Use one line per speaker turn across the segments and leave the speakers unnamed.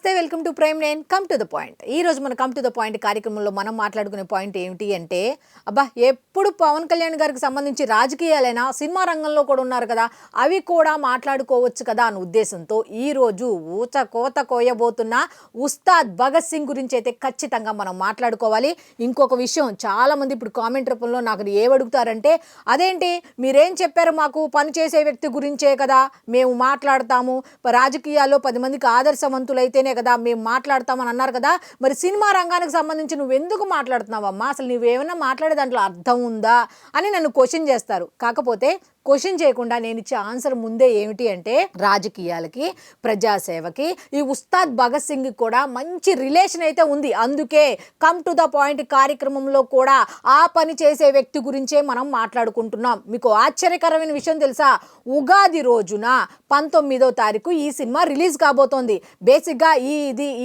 నమస్తే, welcome to prime nine. Come to the point. ఈ రోజు మన కమ్ టు ద పాయింట్ కార్యక్రమంలో మనం మాట్లాడుకునే పాయింట్ ఏమిటి అంటే, అబ్బా ఎప్పుడు పవన్ కళ్యాణ్ గారికి సంబంధించి రాజకీయాలైనా సినిమా రంగంలో కూడా ఉన్నారు కదా, అవి కూడా మాట్లాడుకోవచ్చు కదా అన్న ఉద్దేశంతో ఈరోజు ఊచ కోత కోయబోతున్న ఉస్తాద్ భగత్ సింగ్ గురించి అయితే ఖచ్చితంగా మనం మాట్లాడుకోవాలి. ఇంకొక విషయం, చాలామంది ఇప్పుడు కామెంట్ రూపంలో నాకు ఏమడుగుతారంటే, అదేంటి మీరేం చెప్పారు, మాకు పనిచేసే వ్యక్తి గురించే కదా మేము మాట్లాడతాము, రాజకీయాల్లో 10 మందికి ఆదర్శవంతులైతేనే కదా మేము మాట్లాడతామని అన్నారు కదా, మరి సినిమా రంగానికి సంబంధించి నువ్వెందుకు మాట్లాడుతున్నావమ్మా, అసలు నువ్వేమన్నా మాట్లాడే దాంట్లో అర్థం ఉందా అని నన్ను క్వశ్చన్ చేస్తారు. కాకపోతే క్వశ్చన్ చేయకుండా నేను ఇచ్చే ఆన్సర్ ముందే ఏమిటి అంటే, రాజకీయాలకి ప్రజాసేవకి ఈ ఉస్తాద్ భగత్ సింగ్ కూడా మంచి రిలేషన్ అయితే ఉంది. అందుకే కమ్ టు ద పాయింట్ కార్యక్రమంలో కూడా ఆ పని చేసే వ్యక్తి గురించే మనం మాట్లాడుకుంటున్నాం. మీకు ఆశ్చర్యకరమైన విషయం తెలుసా, ఉగాది రోజున 19వ తారీఖు ఈ సినిమా రిలీజ్ కాబోతోంది. బేసిక్గా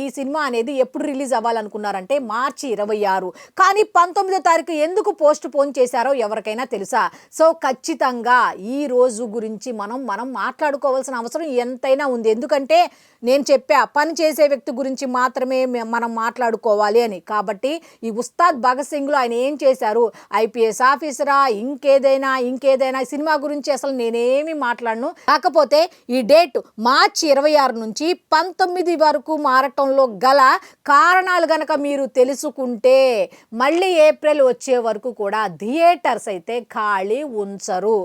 ఈ సినిమా అనేది ఎప్పుడు రిలీజ్ అవ్వాలనుకున్నారంటే మార్చి 26, కానీ 19వ తారీఖు ఎందుకు పోస్ట్ పోన్ చేశారో ఎవరికైనా తెలుసా? సో ఖచ్చితంగా ఈ రోజు గురించి మనం మాట్లాడుకోవాల్సిన అవసరం ఎంతైనా ఉంది. ఎందుకంటే నేను చెప్పా, పని చేసే వ్యక్తి గురించి మాత్రమే మనం మాట్లాడుకోవాలి అని. కాబట్టి ఈ ఉస్తాద్ భగత్ సింగ్లో ఆయన ఏం చేశారు, ఐపీఎస్ ఆఫీసరా, ఇంకేదైనా సినిమా గురించి అసలు నేనేమి మాట్లాడను. కాకపోతే ఈ డేట్ మార్చి 26 నుంచి 19 వరకు మారటంలో గల కారణాలు గనక మీరు తెలుసుకుంటే మళ్ళీ ఏప్రిల్ వచ్చే వరకు కూడా థియేటర్స్ అయితే ఖాళీ ఉంచరు.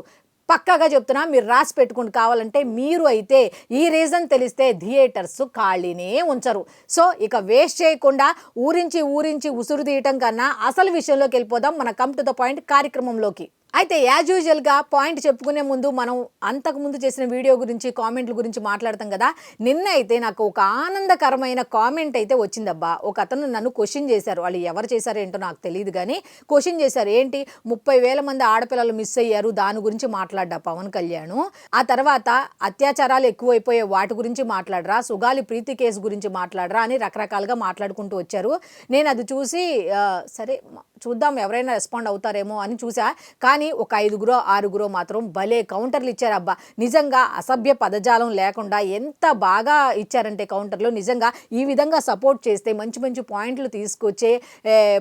పక్కాగా చెప్తున్నా, మీరు రాసి పెట్టుకుని కావాలంటే. మీరు అయితే ఈ రీజన్ తెలిస్తే థియేటర్స్ ఖాళీనే ఉంచరు. సో ఇక వేస్ట్ చేయకుండా ఊరించి ఉసురు తీయటం కన్నా అసలు విషయంలోకి వెళ్ళిపోదాం మన కమ్ టు ద పాయింట్ కార్యక్రమంలోకి. అయితే యాజ్ యూజువల్గా పాయింట్ చెప్పుకునే ముందు మనం అంతకుముందు చేసిన వీడియో గురించి, కామెంట్ల గురించి మాట్లాడతాం కదా. నిన్న అయితే నాకు ఒక ఆనందకరమైన కామెంట్ అయితే వచ్చిందబ్బా. ఒక అతను నన్ను క్వశ్చన్ చేశారు, వాళ్ళు ఎవరు చేశారో ఏంటో నాకు తెలియదు కానీ క్వశ్చన్ చేశారు, ఏంటి 30,000 మంది ఆడపిల్లలు మిస్ అయ్యారు, దాని గురించి మాట్లాడ్డా పవన్ కళ్యాణ్, ఆ తర్వాత అత్యాచారాలు ఎక్కువైపోయే వాటి గురించి మాట్లాడరా, సుగాలి ప్రీతి కేసు గురించి మాట్లాడరా అని రకరకాలుగా మాట్లాడుకుంటూ వచ్చారు. నేను అది చూసి సరే చూద్దాం ఎవరైనా రెస్పాండ్ అవుతారేమో అని చూసా. కానీ ఒక 5-6 మాత్రం భలే కౌంటర్లు ఇచ్చారు. అబ్బా నిజంగా అసభ్య పదజాలం లేకుండా ఎంత బాగా ఇచ్చారంటే కౌంటర్లు. నిజంగా ఈ విధంగా సపోర్ట్ చేస్తే మంచి పాయింట్లు తీసుకొచ్చే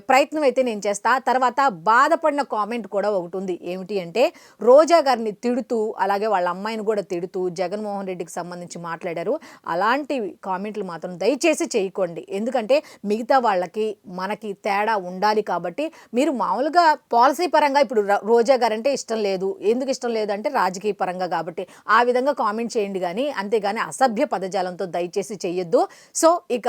ప్రయత్నం అయితే నేను చేస్తా. తర్వాత బాధపడిన కామెంట్ కూడా ఒకటి ఉంది, ఏమిటి అంటే రోజా గారిని తిడుతూ అలాగే వాళ్ళ అమ్మాయిని కూడా తిడుతూ జగన్మోహన్ రెడ్డికి సంబంధించి మాట్లాడారు. అలాంటి కామెంట్లు మాత్రం దయచేసి చేయకండి. ఎందుకంటే మిగతా వాళ్ళకి మనకి తేడా ఉండాలి. కాబట్టి మీరు మామూలుగా పాలసీ పరంగా ఇప్పుడు రోజా గారంటే ఇష్టం లేదు, ఎందుకు ఇష్టం లేదంటే రాజకీయ పరంగా కాబట్టి ఆ విధంగా కామెంట్ చేయండి, కానీ అంతేగాని అసభ్య పదజాలంతో దయచేసి చెయ్యొద్దు. సో ఇక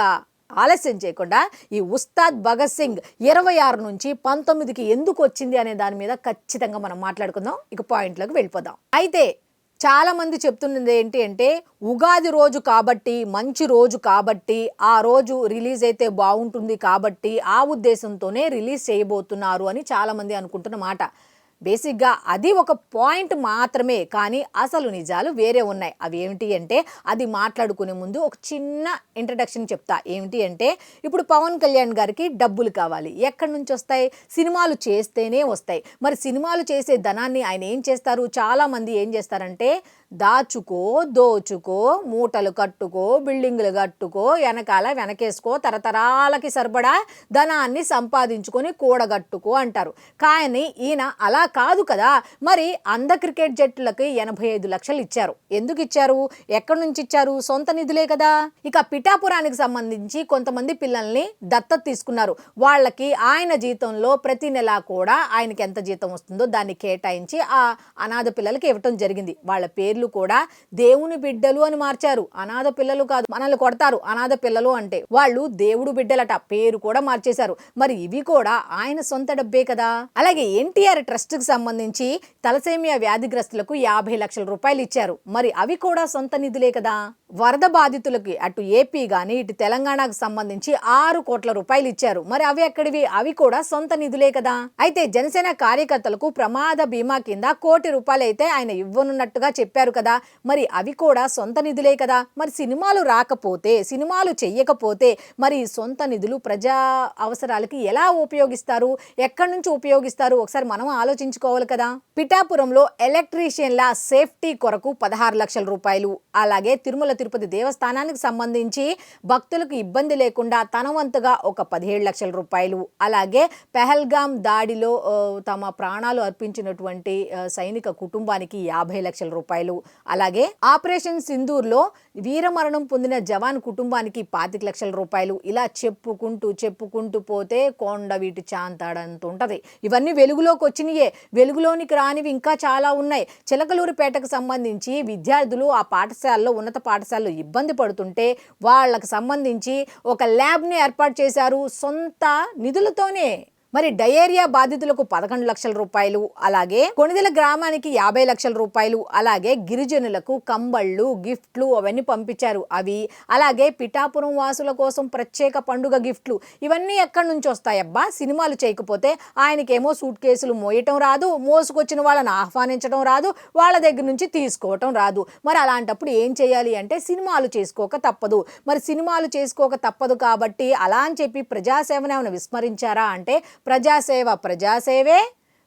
ఆలస్యం చేయకుండా ఈ ఉస్తాద్ భగత్ సింగ్ 26 నుంచి 19కి ఎందుకు వచ్చింది అనే దాని మీద ఖచ్చితంగా మనం మాట్లాడుకుందాం. ఇక పాయింట్లోకి వెళ్ళిపోదాం. అయితే చాలామంది చెప్తున్నది ఏంటి అంటే, ఉగాది రోజు కాబట్టి, మంచి రోజు కాబట్టి, ఆ రోజు రిలీజ్ అయితే బాగుంటుంది కాబట్టి ఆ ఉద్దేశంతోనే రిలీజ్ చేయబోతున్నారు అని చాలామంది అనుకుంటున్న మాట. బేసిక్గా అది ఒక పాయింట్ మాత్రమే, కానీ అసలు నిజాలు వేరే ఉన్నాయి. అవి ఏమిటి అంటే, అది మాట్లాడుకునే ముందు ఒక చిన్న ఇంట్రడక్షన్ చెప్తా. ఏమిటి అంటే, ఇప్పుడు పవన్ కళ్యాణ్ గారికి డబ్బులు కావాలి. ఎక్కడి నుంచి వస్తాయి? సినిమాలు చేస్తేనే వస్తాయి. మరి సినిమాలు చేసే ధనాన్ని ఆయన ఏం చేస్తారు? చాలామంది ఏం చేస్తారంటే, దాచుకో, దోచుకో, మూటలు కట్టుకో, బిల్డింగులు కట్టుకో, వెనకేసుకో, తరతరాలకి సరిపడా ధనాన్ని సంపాదించుకొని కూడగట్టుకో అంటారు. కానీ ఈయన అలా కాదు కదా. మరి క్రికెట్ జట్టులకి 85 లక్షలు ఇచ్చారు. ఎందుకు ఇచ్చారు? ఎక్కడి నుంచి ఇచ్చారు? సొంత నిధులే కదా. ఇక పిఠాపురానికి సంబంధించి కొంతమంది పిల్లల్ని దత్తత తీసుకున్నారు. వాళ్ళకి ఆయన జీతంలో ప్రతి నెల కూడా ఆయనకి ఎంత జీతం వస్తుందో దాన్ని కేటాయించి ఆ అనాథ పిల్లలకి ఇవ్వటం జరిగింది. వాళ్ళ పేర్లు కూడా దేవుని బిడ్డలు అని మార్చారు. అనాథ పిల్లలు కాదు, మనల్ని కొడతారు అనాథ పిల్లలు అంటే, వాళ్ళు దేవుడు బిడ్డలట, పేరు కూడా మార్చేశారు. మరి ఇవి కూడా ఆయన సొంత డబ్బే కదా. అలాగే ఎన్టీఆర్ ట్రస్ట్ కి సంబంధించి తలసేమియా వ్యాధిగ్రస్తులకు 50 లక్షల రూపాయలు ఇచ్చారు. మరి అవి కూడా సొంత నిధులే కదా. వరద బాధితులకి అటు ఏపీ కానీ ఇటు తెలంగాణకు సంబంధించి 6 కోట్ల రూపాయలు ఇచ్చారు. మరి అవి ఎక్కడివి? అవి కూడా సొంత నిధులే కదా. అయితే జనసేన కార్యకర్తలకు ప్రమాద బీమా కింద 1 కోటి రూపాయలు అయితే ఆయన ఇవ్వనున్నట్టుగా చెప్పారు కదా. మరి అవి కూడా సొంత నిధులే కదా. మరి సినిమాలు రాకపోతే, సినిమాలు చెయ్యకపోతే మరి సొంత నిధులు ప్రజా అవసరాలకి ఎలా ఉపయోగిస్తారు, ఎక్కడి నుంచి ఉపయోగిస్తారు ఒకసారి మనం ఆలోచించుకోవాలి కదా. పిఠాపురంలో ఎలక్ట్రీషియన్ల సేఫ్టీ కొరకు 16 లక్షల రూపాయలు, అలాగే తిరుమల తిరుపతి దేవస్థానానికి సంబంధించి భక్తులకు ఇబ్బంది లేకుండా తన వంతుగా ఒక 17 లక్షల రూపాయలు, అలాగే పెహల్గాం దాడిలో తమ ప్రాణాలు అర్పించినటువంటి సైనిక కుటుంబానికి 50 లక్షల రూపాయలు, అలాగే ఆపరేషన్ సింధూర్లో వీరమరణం పొందిన జవాన్ కుటుంబానికి 25 లక్షల రూపాయలు, ఇలా చెప్పుకుంటూ పోతే కొండ వీటి చాంతాడంత ఉంటది. ఇవన్నీ వెలుగులోకి వచ్చినాయే. వెలుగులోనికి రానివి ఇంకా చాలా ఉన్నాయి. చిలకలూరిపేటకు సంబంధించి విద్యార్థులు ఆ పాఠశాలలో, ఉన్నత పాఠశాలలో ఇబ్బంది పడుతుంటే వాళ్ళకు సంబంధించి ఒక ల్యాబ్ని ఏర్పాటు చేశారు సొంత నిధులతోనే. మరి డయేరియా బాధితులకు 11 లక్షల రూపాయలు, అలాగే కొణిదెల గ్రామానికి 50 లక్షల రూపాయలు, అలాగే గిరిజనులకు కంబళ్ళు, గిఫ్ట్లు అవన్నీ పంపించారు. అవి అలాగే పిఠాపురం వాసుల కోసం ప్రత్యేక పండుగ గిఫ్ట్లు. ఇవన్నీ ఎక్కడి నుంచి వస్తాయబ్బా? సినిమాలు చేయకపోతే ఆయనకేమో సూట్ కేసులు మోయటం రాదు, మోసుకొచ్చిన వాళ్ళని ఆహ్వానించడం రాదు, వాళ్ళ దగ్గర నుంచి తీసుకోవటం రాదు. మరి అలాంటప్పుడు ఏం చేయాలి అంటే సినిమాలు చేసుకోక తప్పదు. మరి సినిమాలు చేసుకోక తప్పదు కాబట్టి అలా అని చెప్పి ప్రజాసేవను ఏమైనా విస్మరించారా అంటే ప్రజాసేవే,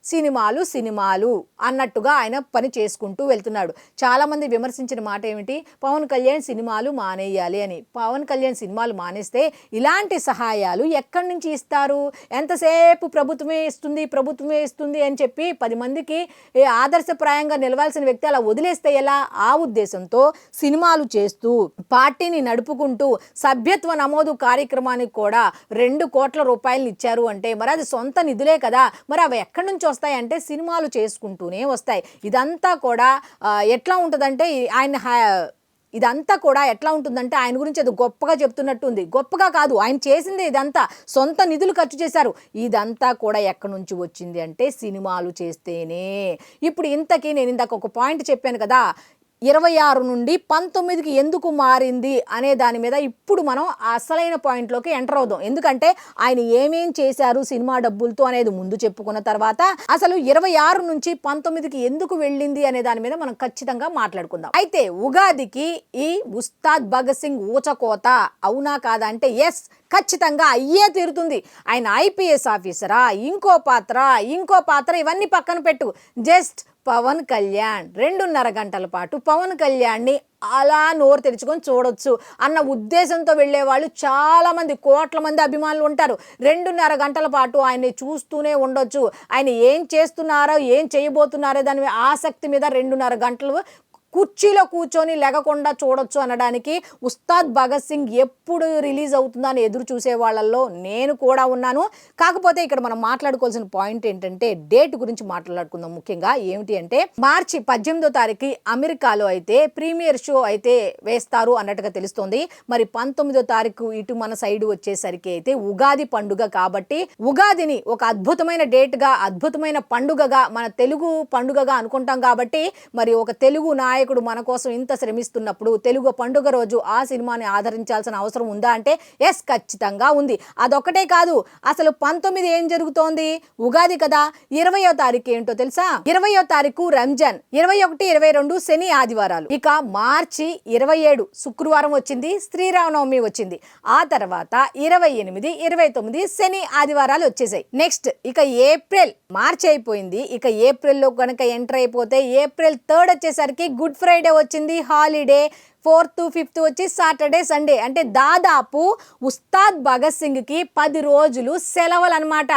సినిమాలు అన్నట్టుగా ఆయన పని చేసుకుంటూ వెళ్తున్నాడు. చాలామంది విమర్శించిన మాట ఏమిటి? పవన్ కళ్యాణ్ సినిమాలు మానేయాలి అని. పవన్ కళ్యాణ్ సినిమాలు మానేస్తే ఇలాంటి సహాయాలు ఎక్కడి నుంచి ఇస్తారు? ఎంతసేపు ప్రభుత్వమే ఇస్తుంది అని చెప్పి 10 మందికి ఆదర్శప్రాయంగా నిలవాల్సిన వ్యక్తి అలా వదిలేస్తే ఎలా? ఆ ఉద్దేశంతో సినిమాలు చేస్తూ పార్టీని నడుపుకుంటూ సభ్యత్వ నమోదు కార్యక్రమానికి కూడా 2 కోట్ల రూపాయలు ఇచ్చారు అంటే మరి అది సొంత నిధులే కదా. మరి అవి ఎక్కడి నుంచి వస్తాయంటే సినిమాలు చేసుకుంటూనే వస్తాయి. ఇదంతా కూడా ఎట్లా ఉంటుందంటే ఇదంతా కూడా ఎట్లా ఉంటుందంటే ఆయన గురించి అది గొప్పగా చెప్తున్నట్టు ఉంది. గొప్పగా కాదు, ఆయన చేసింది ఇదంతా సొంత నిధులు ఖర్చు చేశారు. ఇదంతా కూడా ఎక్కడి నుంచి వచ్చింది అంటే సినిమాలు చేస్తేనే. ఇప్పుడు ఇంతకీ నేను ఇందాక ఒక పాయింట్ చెప్పాను కదా, 26 నుండి 19కి ఎందుకు మారింది అనే దాని మీద ఇప్పుడు మనం అసలైన పాయింట్లోకి ఎంటర్ అవుదాం. ఎందుకంటే ఆయన ఏమేం చేశారు సినిమా డబ్బులతో అనేది ముందు చెప్పుకున్న తర్వాత అసలు 26 నుంచి 19కి ఎందుకు వెళ్ళింది అనే దాని మీద మనం ఖచ్చితంగా మాట్లాడుకుందాం. అయితే ఉగాదికి ఈ ఉస్తాద్ భగత్ సింగ్ ఊచకోత అవునా కాదా అంటే ఎస్, ఖచ్చితంగా అయ్యే తీరుతుంది. ఆయన ఐపీఎస్ ఆఫీసరా, ఇంకో పాత్ర ఇవన్నీ పక్కన పెట్టు, జస్ట్ పవన్ కళ్యాణ్ 2.5 గంటల పాటు పవన్ కళ్యాణ్ని అలా నోరు తెరుచుకొని చూడొచ్చు అన్న ఉద్దేశంతో వెళ్ళేవాళ్ళు చాలామంది, కోట్ల మంది అభిమానులు ఉంటారు. 2.5 గంటల పాటు ఆయన్ని చూస్తూనే ఉండొచ్చు. ఆయన ఏం చేస్తున్నారో, ఏం చేయబోతున్నారో దాని ఆసక్తి మీద 2.5 గంటలు కుర్చీలో కూర్చొని లెగకుండా చూడొచ్చు అనడానికి ఉస్తాద్ భగత్ సింగ్ ఎప్పుడు రిలీజ్ అవుతుందో అని ఎదురు చూసే వాళ్ళల్లో నేను కూడా ఉన్నాను. కాకపోతే ఇక్కడ మనం మాట్లాడుకోవాల్సిన పాయింట్ ఏంటంటే డేట్ గురించి మాట్లాడుకుందాం. ముఖ్యంగా ఏమిటి అంటే మార్చి 18వ తారీఖు అమెరికాలో అయితే ప్రీమియర్ షో అయితే వేస్తారు అన్నట్టుగా తెలుస్తోంది. మరి 19వ తారీఖు ఇటు మన సైడ్ వచ్చేసరికి అయితే ఉగాది పండుగ కాబట్టి ఉగాదిని ఒక అద్భుతమైన డేట్గా, అద్భుతమైన పండుగగా, మన తెలుగు పండుగగా అనుకుంటాం కాబట్టి మరి ఒక తెలుగు నాయకుడు మన కోసం ఇంత శ్రమిస్తున్నప్పుడు తెలుగు పండుగ రోజు ఆ సినిమాని ఆదరించాల్సిన అవసరం ఉందా అంటే ఎస్, ఖచ్చితంగా ఉంది. అదొక్కటే కాదు, అసలు 19 ఏం జరుగుతోంది? ఉగాది కదా. 20వ తారీఖు ఏంటో తెలుసా? 20వ తారీఖు రంజాన్, 21, 22 శని ఆదివారాలు. ఇక మార్చి 27 శుక్రవారం వచ్చింది, శ్రీరామనవమి వచ్చింది. ఆ తర్వాత 28, 29 శని ఆదివారాలు వచ్చేసాయి. నెక్స్ట్ ఇక ఏప్రిల్, మార్చి అయిపోయింది. ఇక ఏప్రిల్లో కనుక ఎంటర్ అయిపోతే ఏప్రిల్ 3 వచ్చేసరికి గుడ్ ఫ్రైడే వచ్చింది, హాలిడే. 4th, 5th వచ్చి సాటర్డే, సండే. అంటే దాదాపు ఉస్తాద్ భగత్ సింగ్కి 10 రోజులు సెలవులు అనమాట.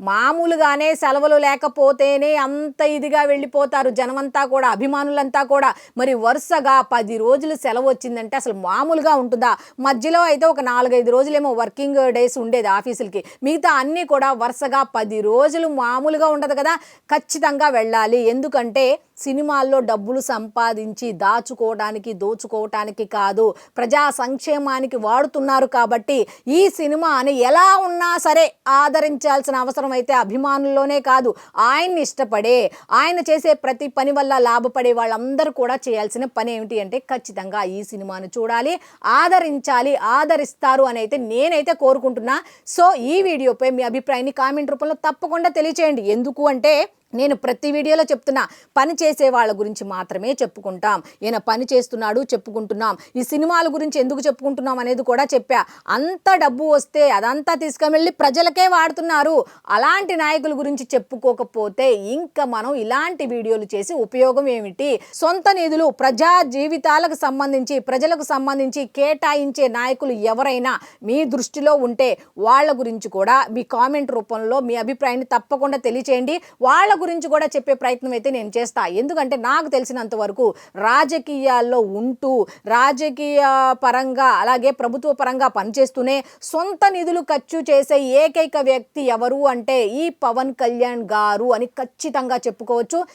మామూలుగానే సెలవులు లేకపోతేనే అంత ఇదిగా వెళ్ళిపోతారు జనమంతా కూడా, అభిమానులంతా కూడా. మరి వరుసగా 10 రోజులు సెలవు వచ్చిందంటే అసలు మామూలుగా ఉంటుందా? మధ్యలో అయితే ఒక 4-5 రోజులేమో వర్కింగ్ డేస్ ఉండేది ఆఫీసులకి, మిగతా అన్నీ కూడా వరుసగా 10 రోజులు మామూలుగా ఉండదు కదా. ఖచ్చితంగా వెళ్ళాలి. ఎందుకంటే సినిమాల్లో డబ్బులు సంపాదించి దాచుకోవడానికి, దోచుకోవటానికి కాదు, ప్రజా సంక్షేమానికి వాడుతున్నారు కాబట్టి ఈ సినిమాని ఎలా ఉన్నా సరే ఆదరించాల్సిన అవసరం అయితే అభిమానుల్లోనే కాదు, ఆయన్ని ఇష్టపడే, ఆయన చేసే ప్రతి పని వల్ల లాభపడే వాళ్ళందరూ కూడా చేయాల్సిన పని ఏమిటి అంటే ఖచ్చితంగా ఈ సినిమాను చూడాలి, ఆదరించాలి, ఆదరిస్తారు అని అయితే నేనైతే కోరుకుంటున్నా. సో ఈ వీడియోపై మీ అభిప్రాయాన్ని కామెంట్ రూపంలో తప్పకుండా తెలియచేయండి. ఎందుకు అంటే నేను ప్రతి వీడియోలో చెప్తున్నా, పని చేసే వాళ్ళ గురించి మాత్రమే చెప్పుకుంటాం. ఈయన పని చేస్తున్నాడు చెప్పుకుంటున్నాం. ఈ సినిమాల గురించి ఎందుకు చెప్పుకుంటున్నాం అనేది కూడా చెప్పా. అంత డబ్బు వస్తే అదంతా తీసుకెళ్ళి ప్రజలకే వాడుతున్నారు. అలాంటి నాయకుల గురించి చెప్పుకోకపోతే ఇంకా మనం ఇలాంటి వీడియోలు చేసి ఉపయోగం ఏమిటి? సొంత నిధులు ప్రజా జీవితాలకు సంబంధించి, ప్రజలకు సంబంధించి కేటాయించే నాయకులు ఎవరైనా మీ దృష్టిలో ఉంటే వాళ్ళ గురించి కూడా మీ కామెంట్ రూపంలో మీ అభిప్రాయాన్ని తప్పకుండా తెలియచేయండి. వాళ్ళ గురించి కూడా చెప్పే ప్రయత్నం అయితే నేను చేస్తా. ఎందుకంటే నాకు తెలిసినంత వరకు రాజకీయాల్లో ఉంటూ రాజకీయ పరంగా అలాగే ప్రభుత్వ పరంగా పనిచేస్తూనే సొంత నిధులు ఖర్చు చేసే ఏకైక వ్యక్తి ఎవరు అంటే ఈ పవన్ కళ్యాణ్ గారు అని ఖచ్చితంగా చెప్పుకోవచ్చు.